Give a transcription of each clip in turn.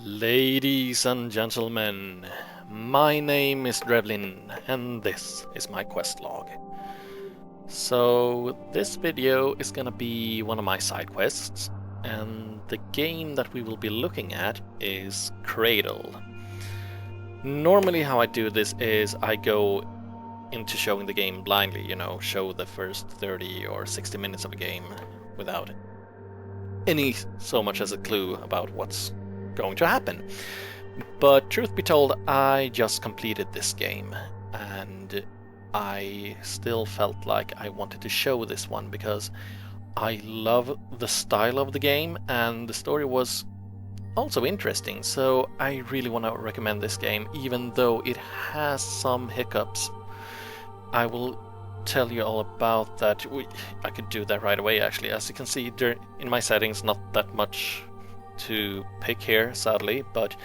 Ladies and gentlemen, my name is Drevlin and this is my quest log. So this video is gonna be one of my side quests, and the game that we will be looking at is Cradle. Normally how I do this is I go into showing the game blindly, show the first 30 or 60 minutes of a game without any so much as a clue about what's going to happen. But truth be told, I just completed this game and I still felt like I wanted to show this one because I love the style of the game and the story was also interesting, so I really want to recommend this game even though it has some hiccups. I will tell you all about that. I could do that right away actually. As you can see in my settings, not that much to pick here sadly, but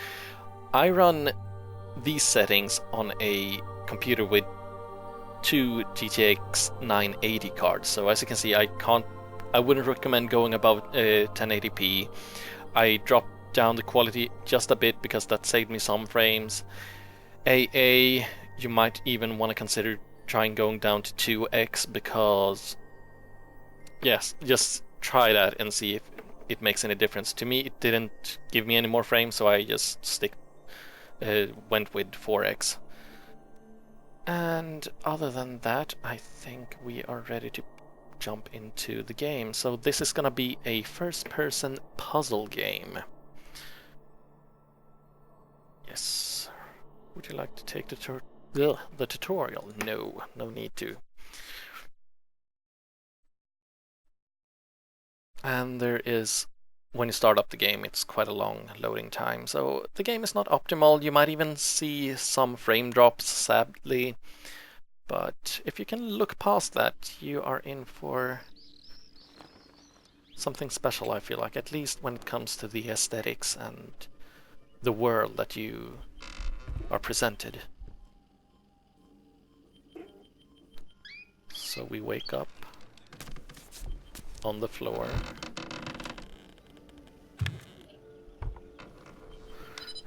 I run these settings on a computer with two GTX 980 cards, so as you can see I wouldn't recommend going above 1080p. I dropped down the quality just a bit because that saved me some frames. AA, you might even want to consider trying going down to 2x because yes, just try that and see if it makes any difference. To me it didn't give me any more frames, so I just went with 4x. And other than that, I think we are ready to jump into the game. So this is gonna be a first-person puzzle game. Yes. Would you like to take the tutorial? No need to. And there is, when you start up the game, it's quite a long loading time, so the game is not optimal. You might even see some frame drops, sadly, but if you can look past that, you are in for something special, I feel like, at least when it comes to the aesthetics and the world that you are presented. So we wake up on the floor.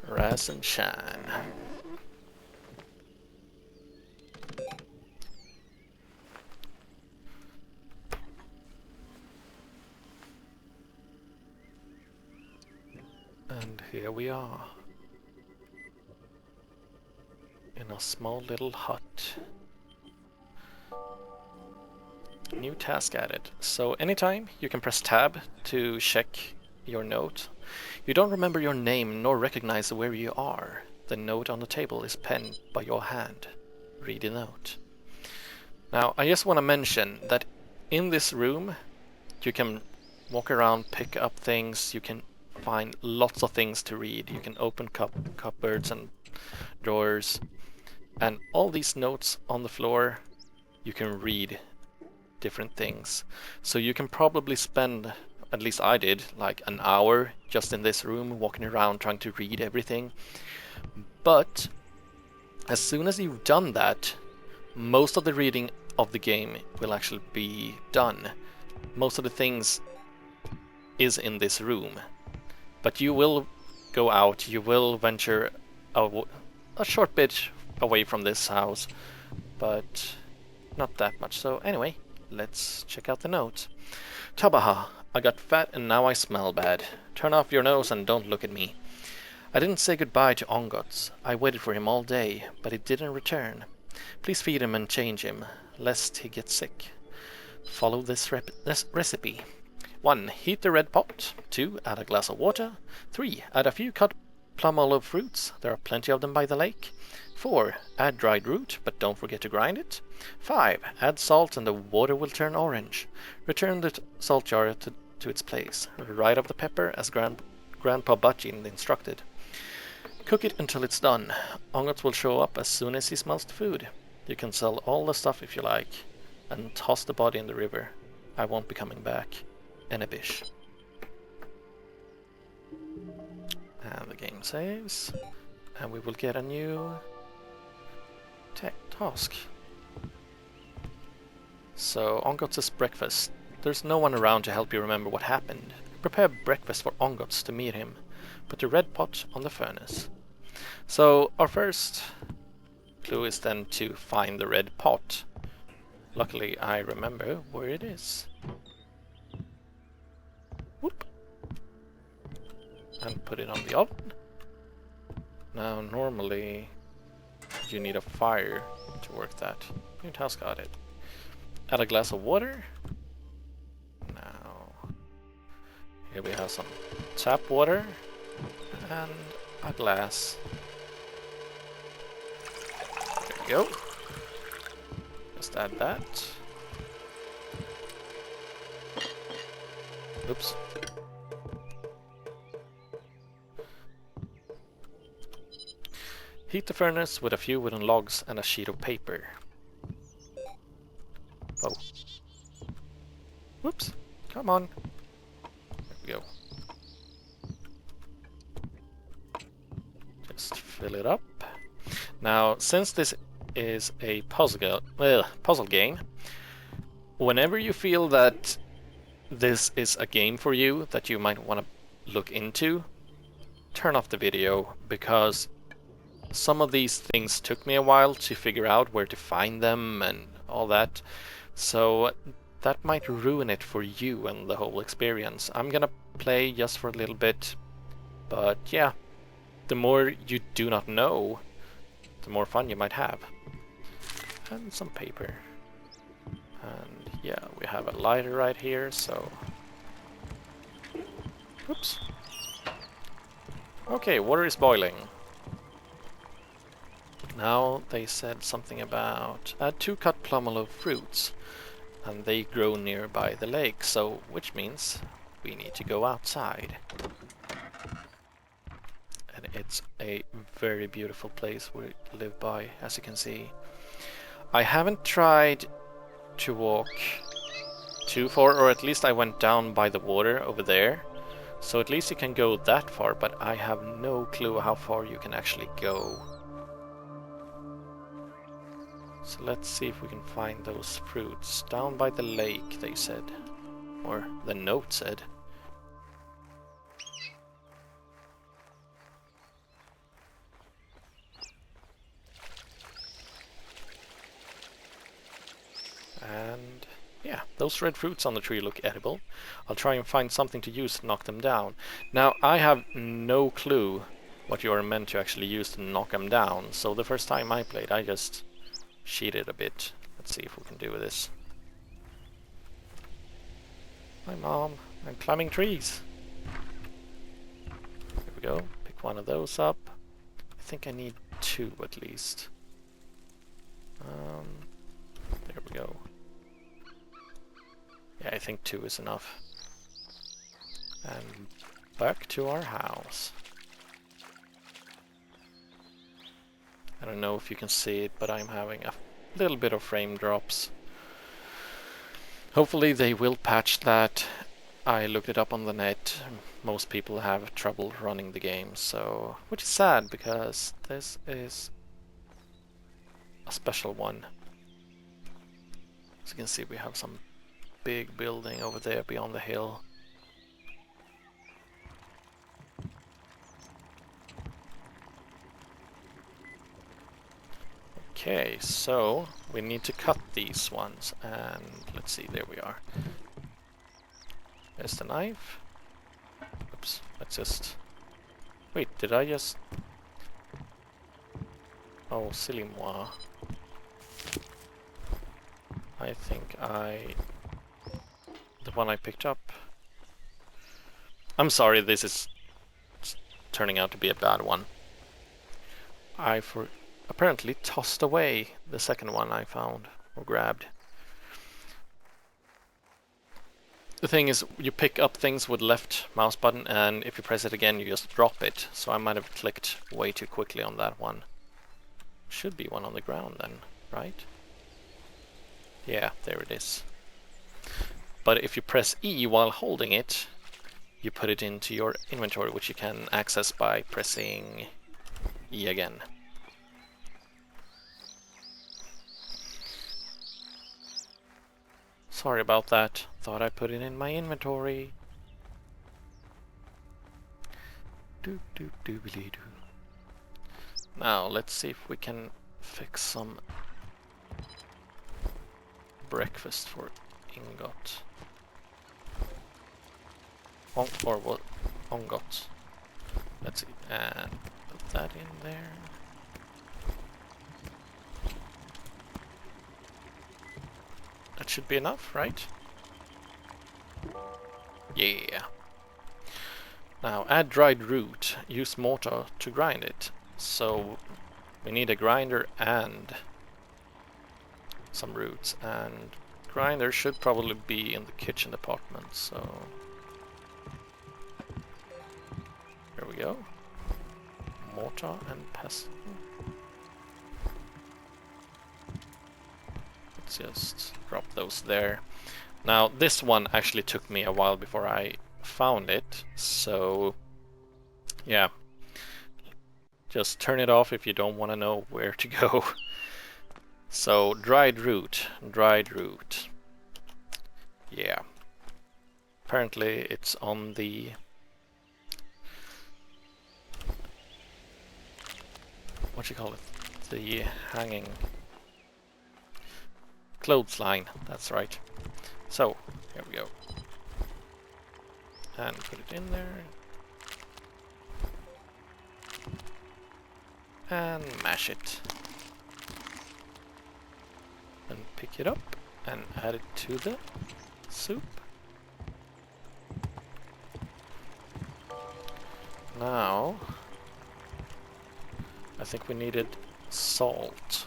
Rise and shine. And here we are. In a small little hut. New task added. So anytime you can press tab to check your note. You don't remember your name nor recognize where you are. The note on the table is penned by your hand. Read the note. Now I just want to mention that in this room you can walk around, pick up things, you can find lots of things to read. You can open cupboards and drawers, and all these notes on the floor you can read different things. So you can probably spend, at least I did, like an hour just in this room walking around trying to read everything. But as soon as you've done that, most of the reading of the game will actually be done. Most of the things is in this room. But you will go out, you will venture a short bit away from this house, but not that much. So anyway, let's check out the note. Tabaha, I got fat and now I smell bad. Turn off your nose and don't look at me. I didn't say goodbye to Ongots. I waited for him all day, but he didn't return. Please feed him and change him, lest he gets sick. Follow this recipe. 1. Heat the red pot. 2. Add a glass of water. 3. Add a few cut plum olive fruits. There are plenty of them by the lake. 4. Add dried root, but don't forget to grind it. 5. Add salt and the water will turn orange. Return the salt jar to its place. Right of the pepper as Grandpa Butchin instructed. Cook it until it's done. Ongots will show up as soon as he smells the food. You can sell all the stuff if you like, and toss the body in the river. I won't be coming back. Enebish. And the game saves, and we will get a new task. So, Ongots' breakfast. There's no one around to help you remember what happened. Prepare breakfast for Ongots to meet him. Put the red pot on the furnace. So our first clue is then to find the red pot. Luckily I remember where it is. Whoop. And put it on the oven. Now normally you need a fire to work that. New task got it. Add a glass of water. Now here we have some tap water and a glass. There we go. Just add that. Oops. Heat the furnace with a few wooden logs and a sheet of paper. Oh. Whoops. Come on. There we go. Just fill it up. Now, since this is a puzzle game, whenever you feel that this is a game for you that you might want to look into, turn off the video, because some of these things took me a while to figure out where to find them and all that, so that might ruin it for you and the whole experience. I'm gonna play just for a little bit, but yeah, the more you do not know, the more fun you might have. And some paper. And yeah, we have a lighter right here, so... Oops. Okay, water is boiling. Now they said something about add 2 cut plumalo fruits, and they grow nearby the lake, so which means we need to go outside. And it's a very beautiful place we live by, as you can see. I haven't tried to walk too far, or at least I went down by the water over there, so at least you can go that far, but I have no clue how far you can actually go. So let's see if we can find those fruits. Down by the lake, they said. Or the note said. And yeah, those red fruits on the tree look edible. I'll try and find something to use to knock them down. Now, I have no clue what you are meant to actually use to knock them down, so the first time I played, I just cheated a bit. Let's see if we can do this. Hi Mom, I'm climbing trees. Here we go, pick one of those up. I think I need 2 at least. There we go. Yeah, I think 2 is enough. And back to our house. I don't know if you can see it, but I'm having a little bit of frame drops. Hopefully they will patch that. I looked it up on the net. Most people have trouble running the game, so which is sad because this is a special one. As you can see, we have some big building over there beyond the hill. Okay, so we need to cut these ones, and let's see, there we are. There's the knife. Oops, let's just... Wait, did I just... Oh, silly moi. I think the one I picked up... I'm sorry, this is turning out to be a bad one. I apparently tossed away the second one I found, or grabbed. The thing is, you pick up things with left mouse button, and if you press it again, you just drop it. So I might have clicked way too quickly on that one. Should be one on the ground then, right? Yeah, there it is. But if you press E while holding it, you put it into your inventory, which you can access by pressing E again. Sorry about that. Thought I put it in my inventory. Now let's see if we can fix some breakfast for Ingot. Or what? Ongot. Let's see. And put that in there. That should be enough, right? Yeah. Now add dried root. Use mortar to grind it. So we need a grinder and some roots. And grinder should probably be in the kitchen department. So here we go. Mortar and pestle. Let's just drop those there. Now this one actually took me a while before I found it, so yeah, just turn it off if you don't want to know where to go. So dried root, yeah, apparently it's on the what you call it, the hanging clothesline, that's right. So here we go. And put it in there. And mash it. And pick it up and add it to the soup. Now, I think we needed salt.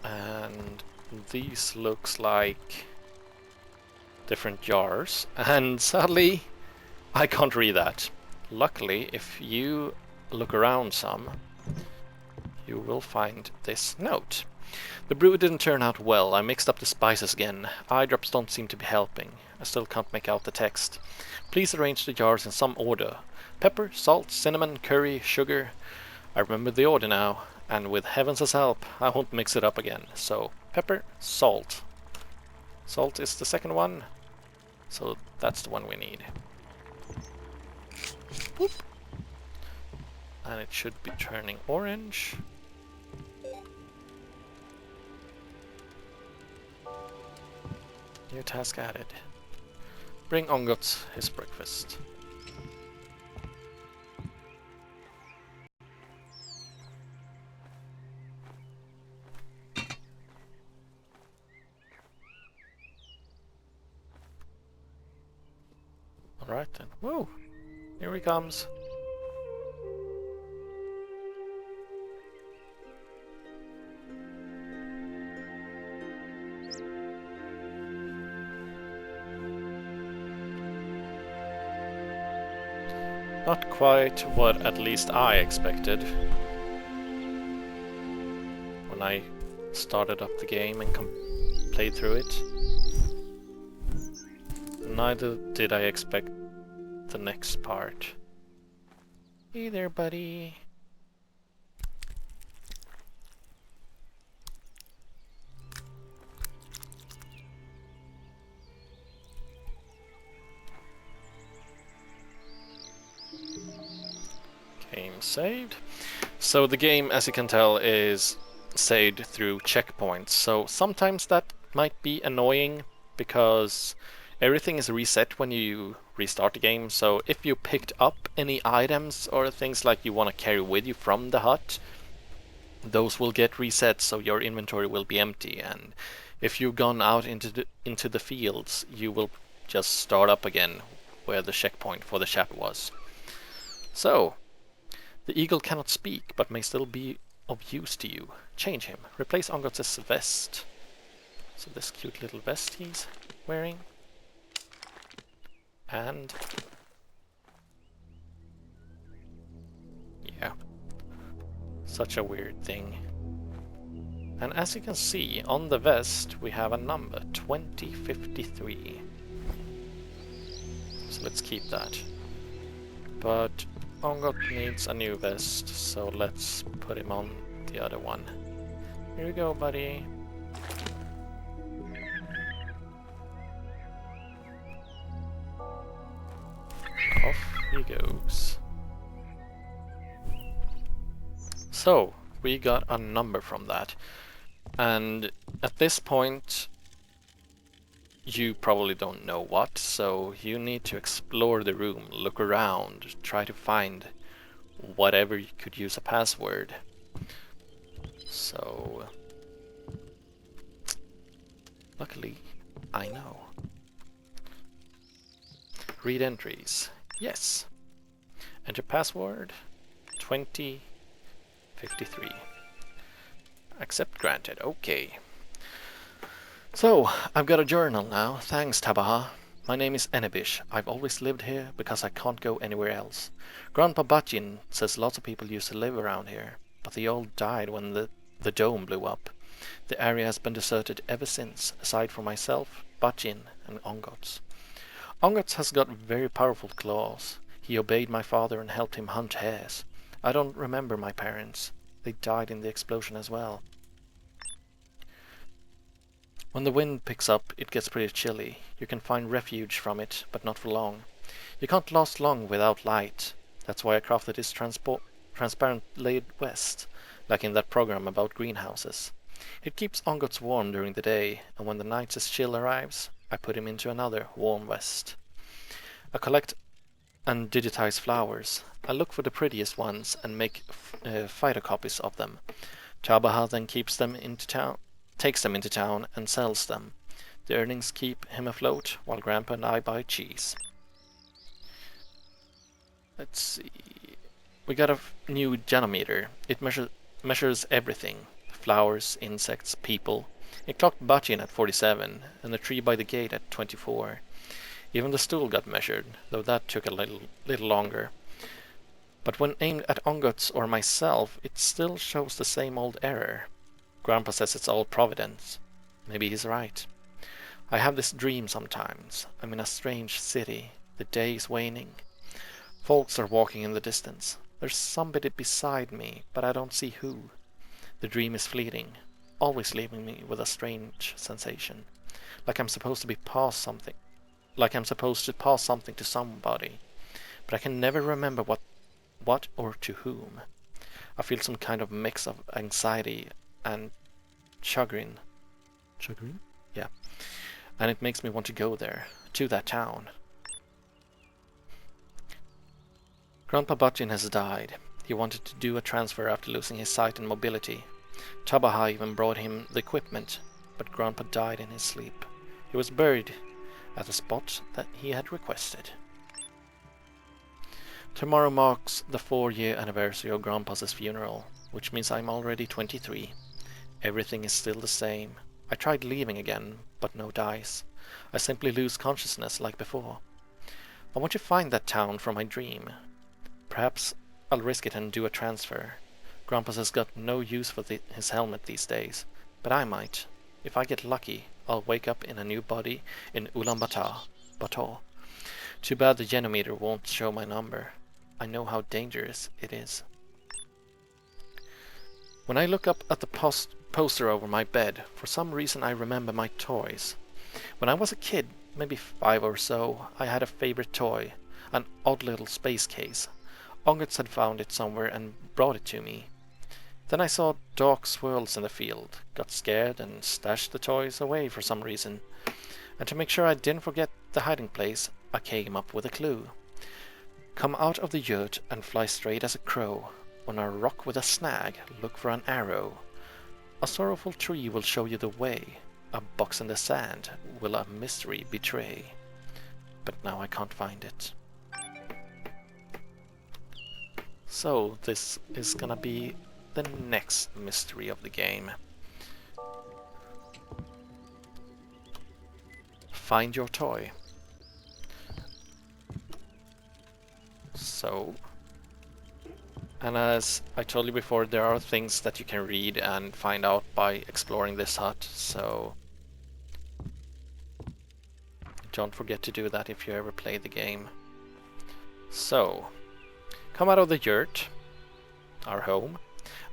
And these looks like different jars, and sadly I can't read that. Luckily, if you look around some, you will find this note. The brew didn't turn out well. I mixed up the spices again. Eye drops don't seem to be helping. I still can't make out the text. Please arrange the jars in some order. Pepper, salt, cinnamon, curry, sugar. I remember the order now, and with heavens' help I won't mix it up again. So pepper, salt. Salt is the second one. So that's the one we need. Whoop. And it should be turning orange. New task added. Bring Ongot his breakfast. Alright then. Whoa! Here he comes. Not quite what at least I expected when I started up the game and played through it. Neither did I expect the next part. Hey there, buddy. Game saved. So the game, as you can tell, is saved through checkpoints. So sometimes that might be annoying because everything is reset when you restart the game. So if you picked up any items or things like you want to carry with you from the hut, those will get reset, so your inventory will be empty. And if you've gone out into the fields, you will just start up again where the checkpoint for the chapter was. So the eagle cannot speak, but may still be of use to you. Change him. Replace Ongot's vest. So this cute little vest he's wearing. And yeah, such a weird thing. And as you can see, on the vest we have a number, 2053. So let's keep that. But Ongot needs a new vest, so let's put him on the other one. Here you go, buddy. Off. he goes. So, we got a number from that. And at this point, you probably don't know what, so you need to explore the room, look around, try to find whatever you could use a password. So, luckily, I know. Read entries. Yes. Enter password 2053. Accept granted. Okay. So, I've got a journal now. Thanks, Tabaha. My name is Enebish. I've always lived here because I can't go anywhere else. Grandpa Bachin says lots of people used to live around here, but they all died when the dome blew up. The area has been deserted ever since, aside from myself, Bachin, and Ongots. Ongots has got very powerful claws. He obeyed my father and helped him hunt hares. I don't remember my parents. They died in the explosion as well. When the wind picks up, it gets pretty chilly. You can find refuge from it, but not for long. You can't last long without light. That's why I crafted this transparent laid vest, like in that program about greenhouses. It keeps Ongots warm during the day, and when the night's chill arrives, I put him into another warm vest. I collect and digitize flowers. I look for the prettiest ones and make phytocopies of them. Tabaha then takes them into town and sells them. The earnings keep him afloat, while Grandpa and I buy cheese. Let's see. We got a new genometer. It measures everything. Flowers, insects, people. It clocked Bachin at 47, and the tree by the gate at 24. Even the stool got measured, though that took a little longer. But when aimed at Ongots or myself, it still shows the same old error. Grandpa says it's all providence. Maybe he's right. I have this dream sometimes. I'm in a strange city. The day is waning. Folks are walking in the distance. There's somebody beside me, but I don't see who. The dream is fleeting, always leaving me with a strange sensation. Like I'm supposed to pass something to somebody. But I can never remember what or to whom. I feel some kind of mix of anxiety and chagrin. Chagrin? Yeah. And it makes me want to go there, to that town. Grandpa Bachin has died. He wanted to do a transfer after losing his sight and mobility. Tabaha even brought him the equipment, but Grandpa died in his sleep. He was buried at the spot that he had requested. Tomorrow marks the 4-year anniversary of Grandpa's funeral, which means I'm already 23. Everything is still the same. I tried leaving again, but no dice. I simply lose consciousness like before. I want to find that town from my dream. Perhaps I'll risk it and do a transfer. Grandpa has got no use for his helmet these days, but I might. If I get lucky, I'll wake up in a new body in Ulaanbaatar. Too bad the genometer won't show my number. I know how dangerous it is. When I look up at the poster over my bed, for some reason I remember my toys. When I was a kid, maybe 5 or so, I had a favorite toy, an odd little space case. Ongots had found it somewhere and brought it to me. Then I saw dark swirls in the field, got scared and stashed the toys away for some reason. And to make sure I didn't forget the hiding place, I came up with a clue. Come out of the yurt and fly straight as a crow. On a rock with a snag, look for an arrow. A sorrowful tree will show you the way. A box in the sand will a mystery betray. But now I can't find it. So this is gonna be the next mystery of the game. Find your toy. So, and as I told you before, there are things that you can read and find out by exploring this hut, so don't forget to do that if you ever play the game. So, come out of the yurt, our home,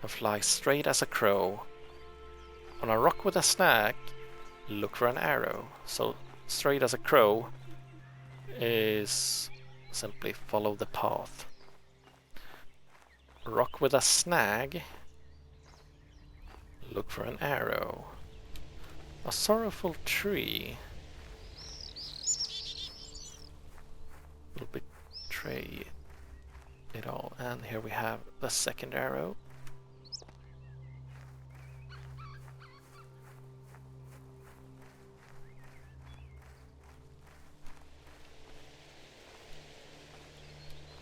and fly straight as a crow. On a rock with a snag, look for an arrow. So, straight as a crow is Simply follow the path. Rock with a snag. Look for an arrow. A sorrowful tree. Will betray it all. And here we have the second arrow.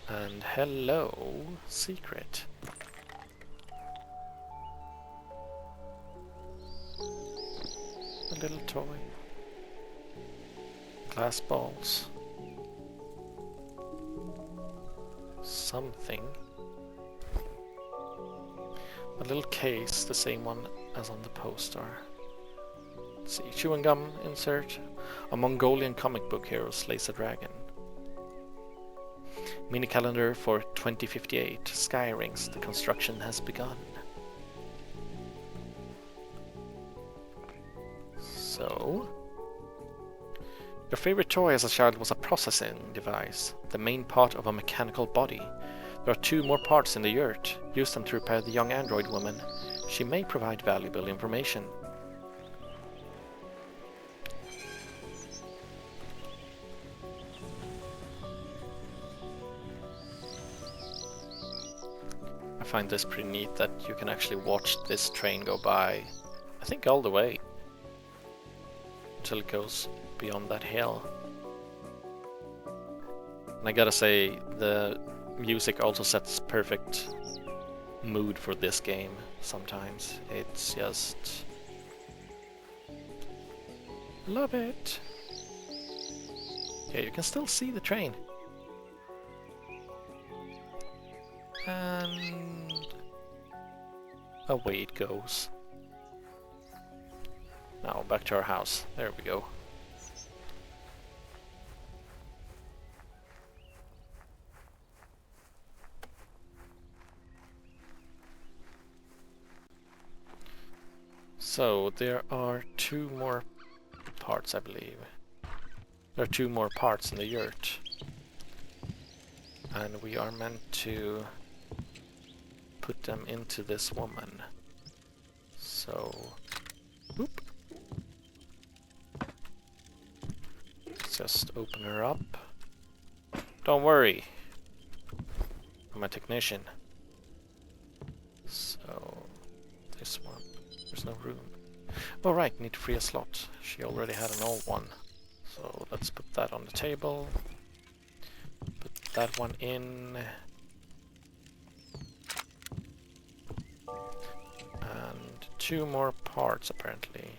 And hello, secret. A little toy. Glass balls. Something. A little case, the same one as on the poster. Let's see, chewing gum insert. A Mongolian comic book hero slays a dragon. Mini calendar for 2058. Sky rings. The construction has begun. So, your favorite toy as a child was a processing device, the main part of a mechanical body. There are 2 more parts in the yurt. Use them to repair the young android woman. She may provide valuable information. I find this pretty neat that you can actually watch this train go by, I think all the way, until it goes beyond that hill. And I gotta say, the music also sets perfect mood for this game sometimes. It's just... love it! Yeah, you can still see the train. And away it goes. Now back to our house. There we go. So there are 2 more parts, I believe. There are 2 more parts in the yurt. And we are meant to put them into this woman. So, whoop. Let's just open her up. Don't worry, I'm a technician. So, this one, there's no room. Oh right, need to free a slot. She already had an old one. So let's put that on the table. Put that one in. And 2 more parts apparently.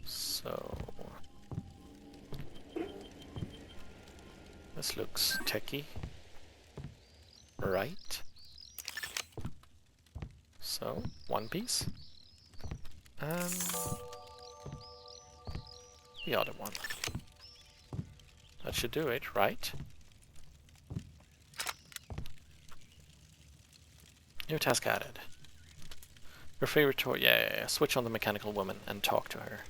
So this looks techy, right? So 1 piece and the other one. That should do it, right? New task added. Your favorite toy? Yeah. Switch on the mechanical woman and talk to her.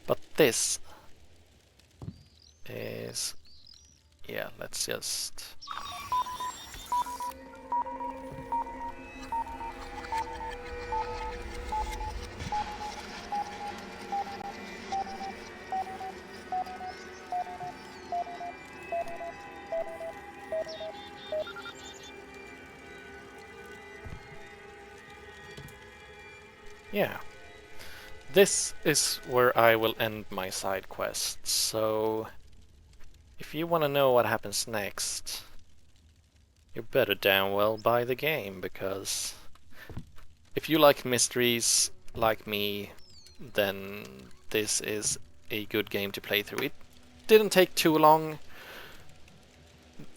But this is... yeah, let's just... yeah. This is where I will end my side quest, so if you want to know what happens next, you better damn well buy the game, because if you like mysteries like me, then this is a good game to play through. It didn't take too long.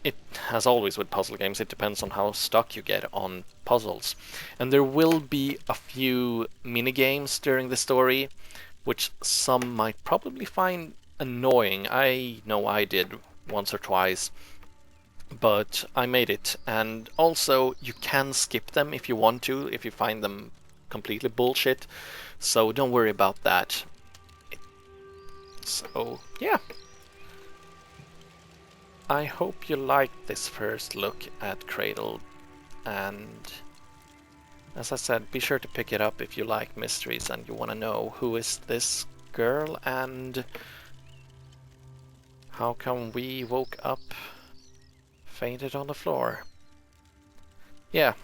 It, as always with puzzle games, it depends on how stuck you get on puzzles. And there will be a few mini-games during the story, which some might probably find annoying. I know I did once or twice, but I made it. And also, you can skip them if you want to, if you find them completely bullshit. So don't worry about that. So, yeah. I hope you liked this first look at Cradle, and as I said, be sure to pick it up if you like mysteries and you want to know who is this girl and how come we woke up fainted on the floor. Yeah,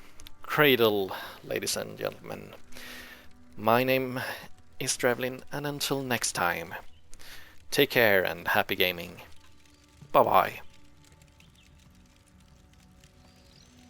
Cradle, ladies and gentlemen. My name is Drevlin, and until next time, take care and happy gaming. Bye bye.